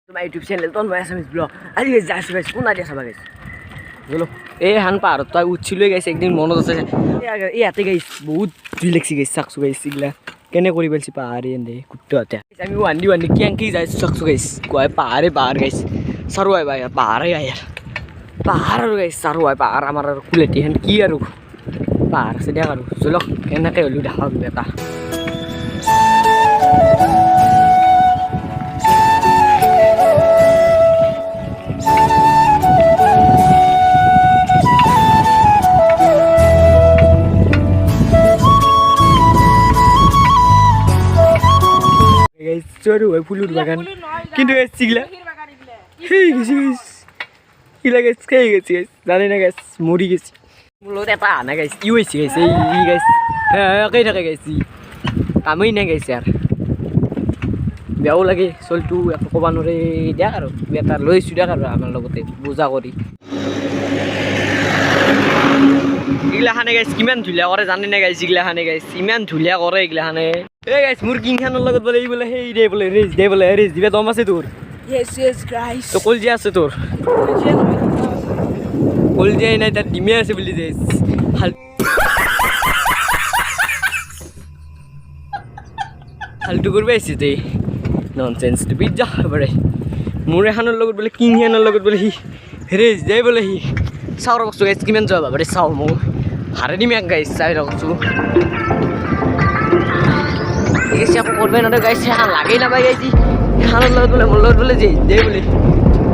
তোমাৰ YouTube channel তন্ময় Assamese blog আজি গাইছ যাইছোঁ গাইছ কোন আইডিয়া চাবা গাইছ বলো এই হান পাহাৰত তই উঠিলৈ গাইছে একদিন মনত আছে এই ইয়াতে গাইছ বহুত জুই লাগছি গাইছ চাকচু গাইছ এইগিলা কেনে কৰি পেলছি পাহাৰে এনে কুট্টতে আমি ওৱান কেংকি যাইছোঁ চাকচু গাইছ কয় পাহাৰে পাহাৰ গাইছ চাৰু হয় ভাই পাহাৰে আয়াৰ পাহাৰ আৰু গাইছ চাৰু হয় পাহাৰ আমাৰ আৰু কুলেটি হেন কি আৰু পাহাৰ আছে দেখ আৰু চলক কেনেকৈ হ'লেও দেখা কিবা এটা চৰু হয় ফুলৰ বাগান কিন্তু এছিগলা সেই গেছি কিলা গেছ খেয়ে গেছি জানি না গেছ মৰি গেছি মোৰ লগত এটা আনা গাইছে ই হৈছে গাইছে ই গাইছে একেই থাকে গাইছে কামেই নাই গাইছে আৰু বেয়াও লাগে চলটো একো ক'ব নোৱাৰে দিয়ক আৰু এটা লৈছোঁ দিয়ক আৰু আমাৰ লগতে বুজা কৰি এইগিলাখানে গাইছ কিমান ধুলীয়া কৰে জানি না গাইছ এইগিলাখানে গাইছ ইমান ধুলীয়া কৰে এইগিলাখানে এই গাইছ মোৰ কিংখানৰ লগত বোলে এই বোলে সেই দে বোলে ৰেজ দিবা দম আছে তোৰ yes guys তো কলজিয়া আছে তোৰ কলজিয়াই নাই তাত ডিমে আছে বুলি যে ফাল্টু কৰিব আহিছে দেই ননচেন্স পিজ্জা বাৰে মোৰ এখনৰ লগত বোলে কিংখানৰ লগত বোলে সি ৰেজ দে বোলে সি চাওঁ ৰকছোঁ গাইছ কিমান যোৱা বাৰে চাওঁ মোক হাৰে দিম এক গাইছ চাই ৰকছোঁ গেছি আকৌ করবে না গাইছে এখন লাগেই না পাই গাইছি এখানোর লগত বলে মোর লগত বলে যে দে বলে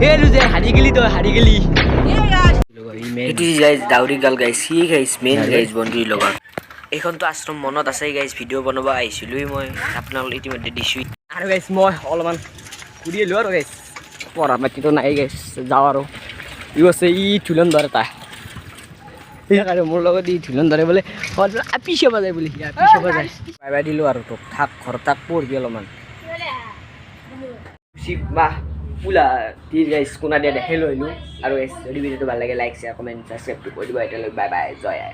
এই যে হারি গেলি তো হারি গেলি এটি গাইছ দাউৰি গাল গাইছ সি গাইছ মেইন গাইছ বন্ধুৰ লগত এইখনতো আশ্ৰম মনত আছে গাইছ ভিডিঅ' বনাব আহিছিলোঁৱেই মই আপোনালোক ইতিমধ্যে দিছোঁ আৰু গাইছ মই অলপমান ঘূৰি আহিলোঁ আৰু গাইছ পঢ়া পাতিতো নাই গাইছ যাওঁ আৰু ই আছে ই ঠুলন ধৰে তাই আৰু মোৰ লগত ই ঠুলন ধৰে বোলে পিছে বাজায় বুলি পিছে বাজায় বাই বাই দিলোঁ আৰু তোক থাক ঘৰত তাক পঢ়বি অলপমান বাহ পোলা টিৰ গাইছ কোনা দিয়া দেখাই লৈ আহিলোঁ আৰু গাইছ যদি ভিডিঅ'টো ভাল লাগে লাইক শ্বেয়াৰ কমেণ্ট ছাবস্ক্ৰাইবটো কৰি দিব এতিয়ালৈকে বাই বাই জয় আই